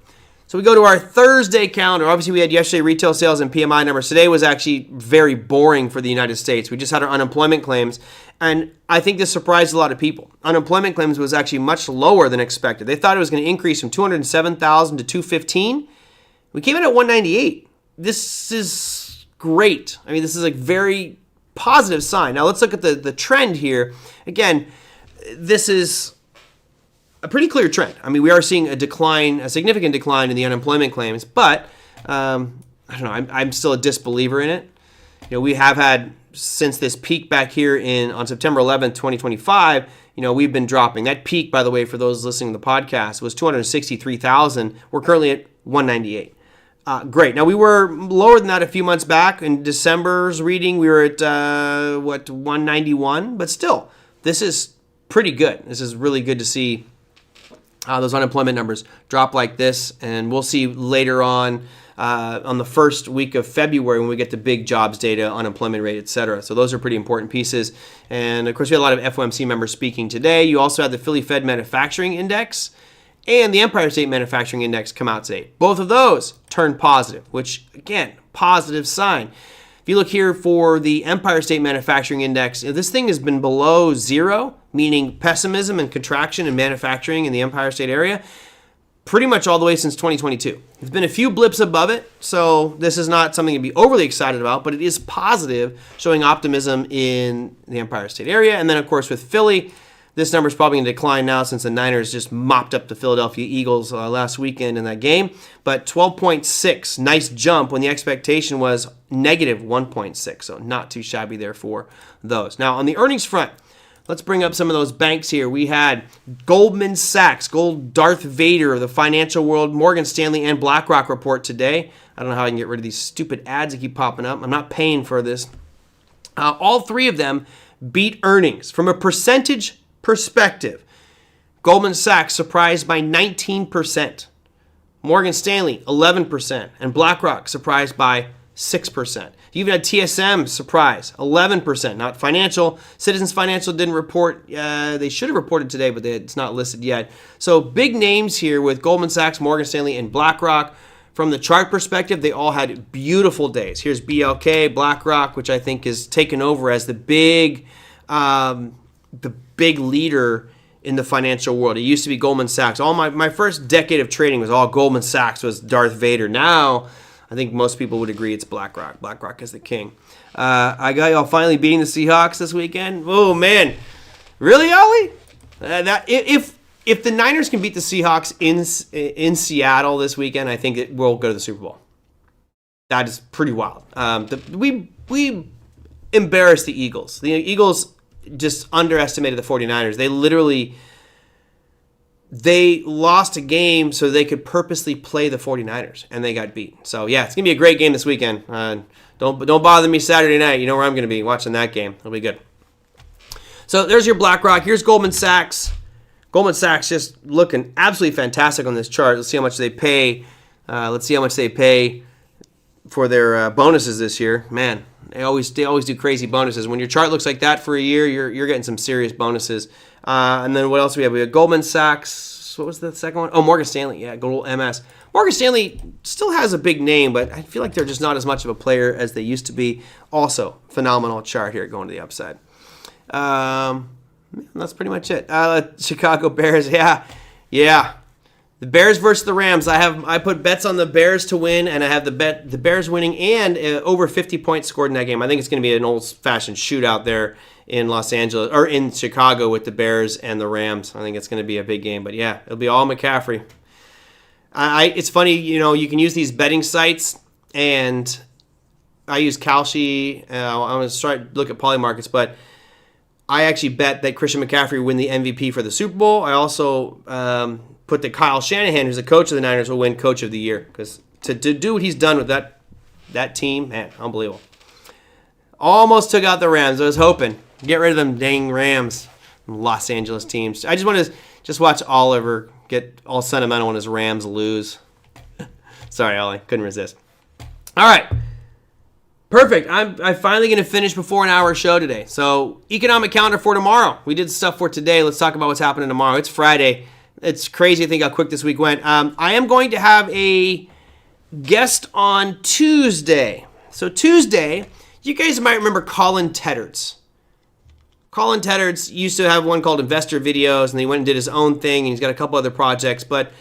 So we go to our Thursday calendar. Obviously, we had yesterday retail sales and PMI numbers. Today was actually very boring for the United States. We just had our unemployment claims. And I think this surprised a lot of people. Unemployment claims was actually much lower than expected. They thought it was going to increase from 207,000 to 215. We came in at 198. This is great. I mean, this is a very positive sign. Now, let's look at the trend here. Again, this is a pretty clear trend. I mean, we are seeing a significant decline in the unemployment claims, but I don't know. I'm still a disbeliever in it. We have had, since this peak back here on September 11th, 2025, we've been dropping. That peak, by the way, for those listening to the podcast, was 263,000. We're currently at 198. Great. Now, we were lower than that a few months back. In December's reading, we were at, 191? But still, this is pretty good. This is really good to see those unemployment numbers drop like this. And we'll see later on the first week of February when we get the big jobs data, unemployment rate, et cetera. So those are pretty important pieces. And, of course, we had a lot of FOMC members speaking today. You also had the Philly Fed Manufacturing Index and the Empire State Manufacturing Index come out today. Both of those turned positive, which, again, positive sign. If you look here for the Empire State Manufacturing Index, this thing has been below zero, meaning pessimism and contraction in manufacturing in the Empire State area, pretty much all the way since 2022. There's been a few blips above it, so this is not something to be overly excited about, but it is positive, showing optimism in the Empire State area. And then, of course, with Philly, this number is probably going to decline now since the Niners just mopped up the Philadelphia Eagles last weekend in that game. But 12.6, nice jump when the expectation was negative 1.6, so not too shabby there for those. Now, on the earnings front, let's bring up some of those banks here. We had Goldman Sachs, gold Darth Vader of the financial world, Morgan Stanley, and BlackRock report today. I don't know how I can get rid of these stupid ads that keep popping up. I'm not paying for this. All three of them beat earnings. From a percentage perspective, Goldman Sachs surprised by 19%, Morgan Stanley 11%, and BlackRock surprised by 6%. You even had TSM surprise 11%, not financial. Citizens Financial didn't report. They should have reported today, but it's not listed yet. So big names here with Goldman Sachs, Morgan Stanley, and BlackRock. From the chart perspective, they all had beautiful days. Here's BLK, BlackRock, which I think is taken over as the big leader in the financial world. It used to be Goldman Sachs. All my first decade of trading was all Goldman Sachs was Darth Vader. Now, I think most people would agree it's BlackRock. BlackRock is the king. I got y'all finally beating the Seahawks this weekend. Oh, man. Really, Ollie? If the Niners can beat the Seahawks in Seattle this weekend, I think we'll go to the Super Bowl. That is pretty wild. We embarrassed the Eagles. The Eagles just underestimated the 49ers. They lost a game so they could purposely play the 49ers, and they got beat. So, yeah, it's going to be a great game this weekend. Don't bother me Saturday night. You know where I'm going to be watching that game. It'll be good. So there's your BlackRock. Here's Goldman Sachs. Goldman Sachs just looking absolutely fantastic on this chart. Let's see how much they pay. For their bonuses this year. Man, they always do crazy bonuses. When your chart looks like that for a year, you're getting some serious bonuses. And then what else do we have? We have Goldman Sachs. What was the second one? Oh, Morgan Stanley. Yeah, good old MS. Morgan Stanley still has a big name, but I feel like they're just not as much of a player as they used to be. Also, phenomenal chart here going to the upside. That's pretty much it. Chicago Bears. Yeah. The Bears versus the Rams. I put bets on the Bears to win, and I have the Bears winning and over 50 points scored in that game. I think it's going to be an old-fashioned shootout there in Los Angeles or in Chicago with the Bears and the Rams. I think it's going to be a big game. But yeah, it'll be all McCaffrey. It's funny, you can use these betting sites, and I use Kalshi. I'm going to try to look at Polymarkets, but I actually bet that Christian McCaffrey will win the MVP for the Super Bowl. I also put that Kyle Shanahan, who's the coach of the Niners, will win Coach of the Year. Because to do what he's done with that team, man, unbelievable. Almost took out the Rams. I was hoping. Get rid of them dang Rams. Los Angeles teams. I just want to just watch Oliver get all sentimental when his Rams lose. Sorry, Ollie. Couldn't resist. All right. Perfect. I'm finally going to finish before an hour show today. So, economic calendar for tomorrow. We did stuff for today. Let's talk about what's happening tomorrow. It's Friday. It's crazy to think how quick this week went. I am going to have a guest on Tuesday. So Tuesday, you guys might remember Colin Teddards. Colin Teddards used to have one called Investor Videos, and he went and did his own thing, and he's got a couple other projects. But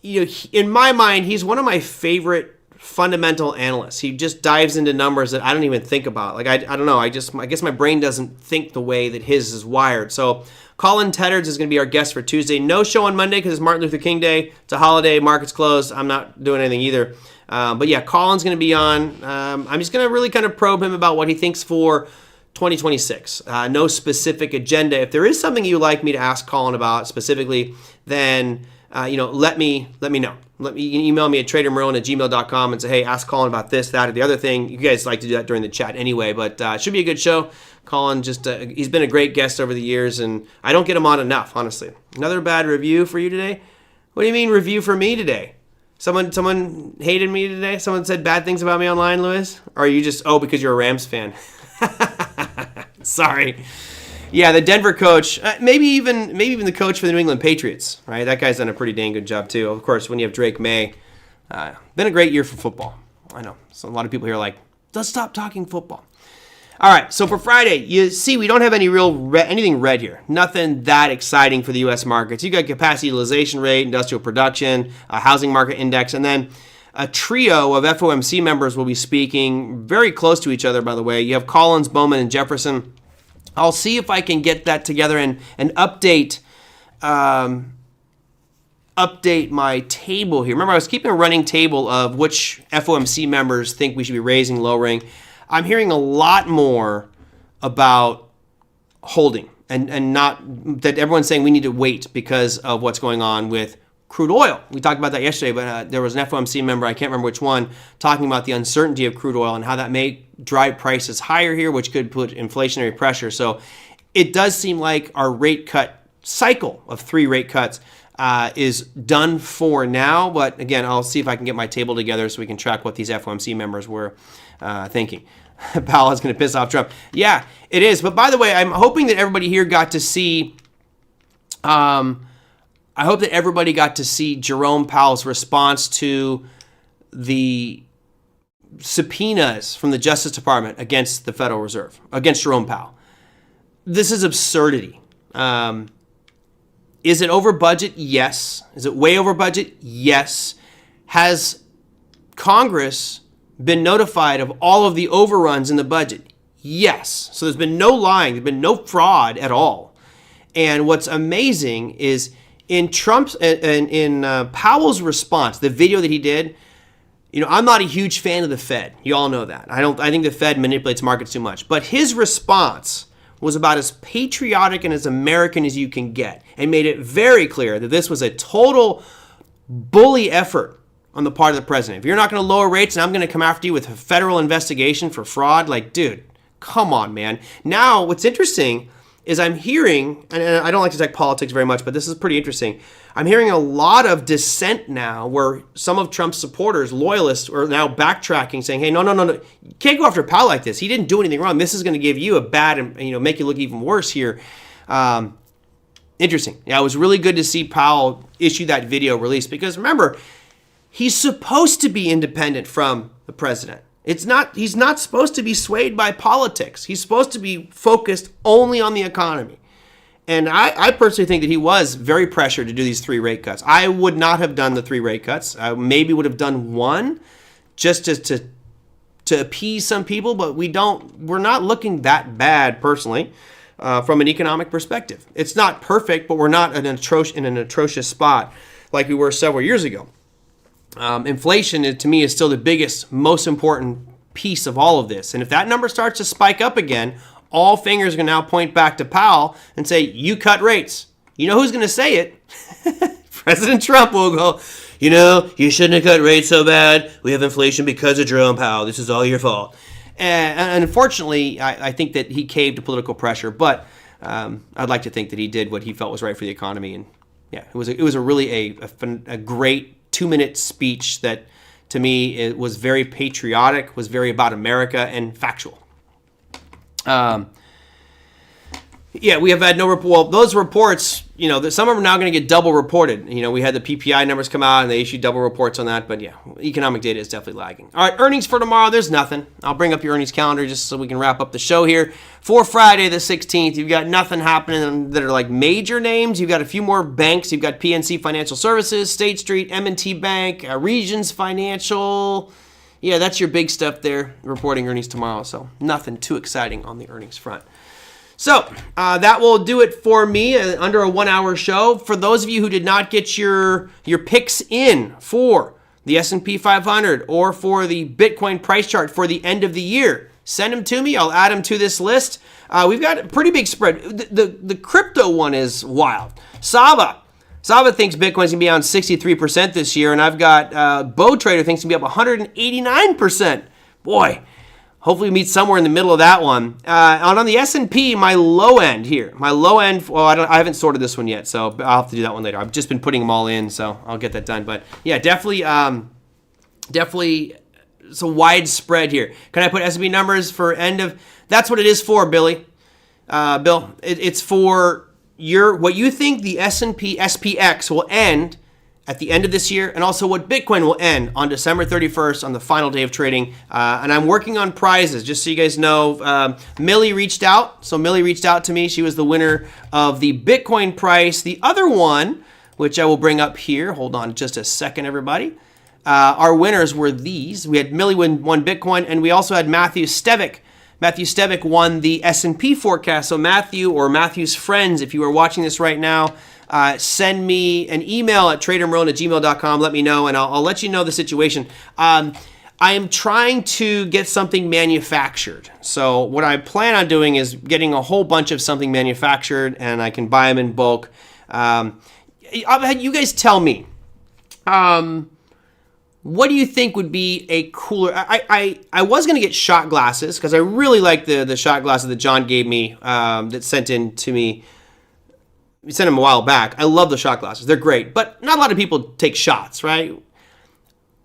in my mind, he's one of my favorite fundamental analyst. He just dives into numbers that I don't even think about. Like, I don't know. I guess my brain doesn't think the way that his is wired. So Colin Teddards is going to be our guest for Tuesday. No show on Monday because it's Martin Luther King Day. It's a holiday. Market's closed. I'm not doing anything either. But yeah, Colin's going to be on. I'm just going to really kind of probe him about what he thinks for 2026. No specific agenda. If there is something you'd like me to ask Colin about specifically, then let me know. You can email me at tradermerlin@gmail.com and say, hey, ask Colin about this, that, or the other thing. You guys like to do that during the chat anyway, but it should be a good show. Colin, he's been a great guest over the years, and I don't get him on enough, honestly. Another bad review for you today? What do you mean review for me today? Someone hated me today? Someone said bad things about me online, Lewis? Or are you just, because you're a Rams fan? Sorry. Yeah, the Denver coach, maybe even the coach for the New England Patriots, right? That guy's done a pretty dang good job too. Of course, when you have Drake May, been a great year for football. I know. So a lot of people here are like, let's stop talking football. All right, so for Friday, you see we don't have anything red here. Nothing that exciting for the U.S. markets. You got capacity utilization rate, industrial production, housing market index, and then a trio of FOMC members will be speaking very close to each other, by the way. You have Collins, Bowman, and Jefferson. I'll see if I can get that together and update my table here. Remember, I was keeping a running table of which FOMC members think we should be raising, lowering. I'm hearing a lot more about holding and not that everyone's saying we need to wait because of what's going on with crude oil. We talked about that yesterday, but there was an FOMC member, I can't remember which one, talking about the uncertainty of crude oil and how that may drive prices higher here, which could put inflationary pressure. So it does seem like our rate cut cycle of 3 rate cuts is done for now. But again, I'll see if I can get my table together so we can track what these FOMC members were thinking. Powell is going to piss off Trump. Yeah, it is. But by the way, I'm hoping that everybody here got to see I hope that everybody got to see Jerome Powell's response to the subpoenas from the Justice Department against the Federal Reserve, against Jerome Powell. This is absurdity. Is it over budget? Yes. Is it way over budget? Yes. Has Congress been notified of all of the overruns in the budget? Yes. So there's been no lying. There's been no fraud at all. And what's amazing is in Powell's response, the video that he did, I'm not a huge fan of the Fed. You all know that. I think the Fed manipulates markets too much. But his response was about as patriotic and as American as you can get, and made it very clear that this was a total bully effort on the part of the president. If you're not going to lower rates and I'm going to come after you with a federal investigation for fraud, like, dude, come on, man. Now, what's interesting is I'm hearing, and I don't like to talk politics very much, but this is pretty interesting. I'm hearing a lot of dissent now where some of Trump's supporters, loyalists, are now backtracking, saying, hey, no. You can't go after Powell like this. He didn't do anything wrong. This is going to give you a bad, and make you look even worse here. Interesting. Yeah, it was really good to see Powell issue that video release because, remember, he's supposed to be independent from the president. He's not supposed to be swayed by politics. He's supposed to be focused only on the economy. And I personally think that he was very pressured to do these 3 rate cuts. I would not have done the 3 rate cuts. I maybe would have done 1 just to appease some people, but we're not looking that bad personally from an economic perspective. It's not perfect, but we're not in an atrocious spot like we were several years ago. Inflation, to me, is still the biggest, most important piece of all of this. And if that number starts to spike up again, all fingers are going to now point back to Powell and say, you cut rates. You know who's going to say it? President Trump will go, you shouldn't have cut rates so bad. We have inflation because of Jerome Powell. This is all your fault. And unfortunately, I think that he caved to political pressure. But I'd like to think that he did what he felt was right for the economy. And yeah, it was a really a great 2-minute speech that, to me, it was very patriotic, was very about America, and factual. Yeah, we have had no report. Well, those reports, some of them are now going to get double reported. We had the PPI numbers come out and they issued double reports on that. But yeah, economic data is definitely lagging. All right, earnings for tomorrow, there's nothing. I'll bring up your earnings calendar just so we can wrap up the show here. For Friday the 16th, you've got nothing happening that are like major names. You've got a few more banks. You've got PNC Financial Services, State Street, M&T Bank, Regions Financial. yeah, that's your big stuff there, reporting earnings tomorrow. So nothing too exciting on the earnings front. So that will do it for me, under a 1 hour show. For those of you who did not get your picks in for the S&P 500 or for the Bitcoin price chart for the end of the year, send them to me. I'll add them to this list. We've got a pretty big spread. The crypto one is wild. Saba thinks Bitcoin's going to be down 63% this year, and I've got Bow Trader thinks it's going to be up 189%. Boy, hopefully we meet somewhere in the middle of that one. On the S&P, my low end, well, I haven't sorted this one yet, so I'll have to do that one later. I've just been putting them all in, so I'll get that done. But yeah, definitely it's a wide spread here. Can I put S&P numbers for end of? That's what it is for, Billy. Bill, it's for what you think the S&P SPX will end at the end of this year, and also what Bitcoin will end on December 31st on the final day of trading. And I'm working on prizes, just so you guys know. Millie reached out. So Millie reached out to me. She was the winner of the Bitcoin price. The other one, which I will bring up here. Hold on just a second, everybody. Our winners were these. We had Millie win one Bitcoin, and we also had Matthew Stevick. Matthew Stevick won the S&P forecast. So Matthew, or Matthew's friends, if you are watching this right now, send me an email at tradermerlin@gmail.com. Let me know, and I'll let you know the situation. I am trying to get something manufactured. So what I plan on doing is getting a whole bunch of something manufactured, and I can buy them in bulk. You guys tell me. What do you think would be a cooler? I was going to get shot glasses because I really like the shot glasses that John gave me, that sent in to me. We sent them a while back. I love the shot glasses. They're great, but not a lot of people take shots, right?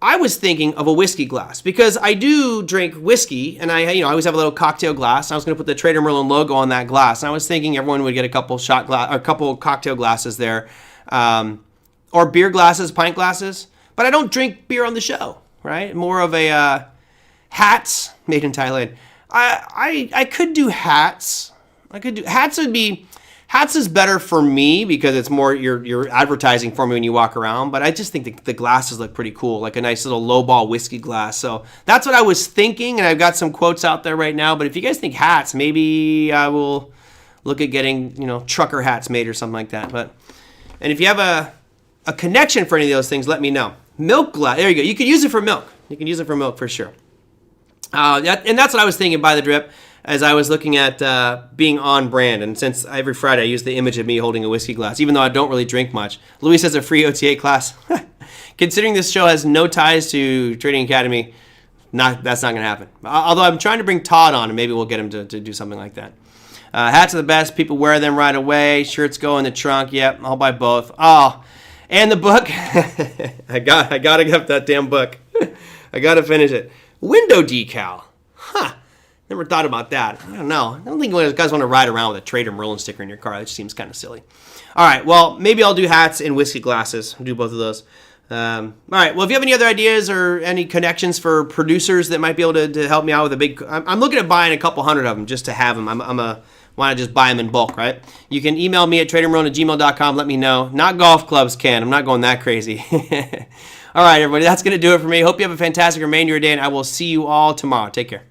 I was thinking of a whiskey glass because I do drink whiskey, and I always have a little cocktail glass. I was going to put the Trader Merlin logo on that glass, and I was thinking everyone would get a couple cocktail glasses there, or beer glasses, pint glasses. But I don't drink beer on the show, right? More of a hats made in Thailand. I could do hats. Hats is better for me because it's more you're advertising for me when you walk around. But I just think the glasses look pretty cool, like a nice little lowball whiskey glass. So that's what I was thinking, and I've got some quotes out there right now. But if you guys think hats, maybe I will look at getting trucker hats made or something like that. And if you have a connection for any of those things, let me know. Milk glass. There you go. You could use it for milk. You can use it for milk for sure. And that's what I was thinking by the drip as I was looking at being on brand. And since every Friday I use the image of me holding a whiskey glass, even though I don't really drink much. Luis has a free OTA class. Considering this show has no ties to Trading Academy, that's not going to happen. Although I'm trying to bring Todd on, and maybe we'll get him to do something like that. Hats are the best. People wear them right away. Shirts go in the trunk. Yep, I'll buy both. Oh. And the book, I gotta get that damn book. I gotta finish it. Window decal. Never thought about that. I don't know. I don't think you guys want to ride around with a Trader Merlin sticker in your car. That just seems kind of silly. All right, well, maybe I'll do hats and whiskey glasses. I'll do both of those. All right, well, if you have any other ideas or any connections for producers that might be able to help me out with a big... I'm looking at buying a couple hundred of them just to have them. Why not just buy them in bulk, right? You can email me at tradermerlin@gmail.com. Let me know. Not golf clubs, Ken. I'm not going that crazy. All right, everybody. That's going to do it for me. Hope you have a fantastic remainder of your day, and I will see you all tomorrow. Take care.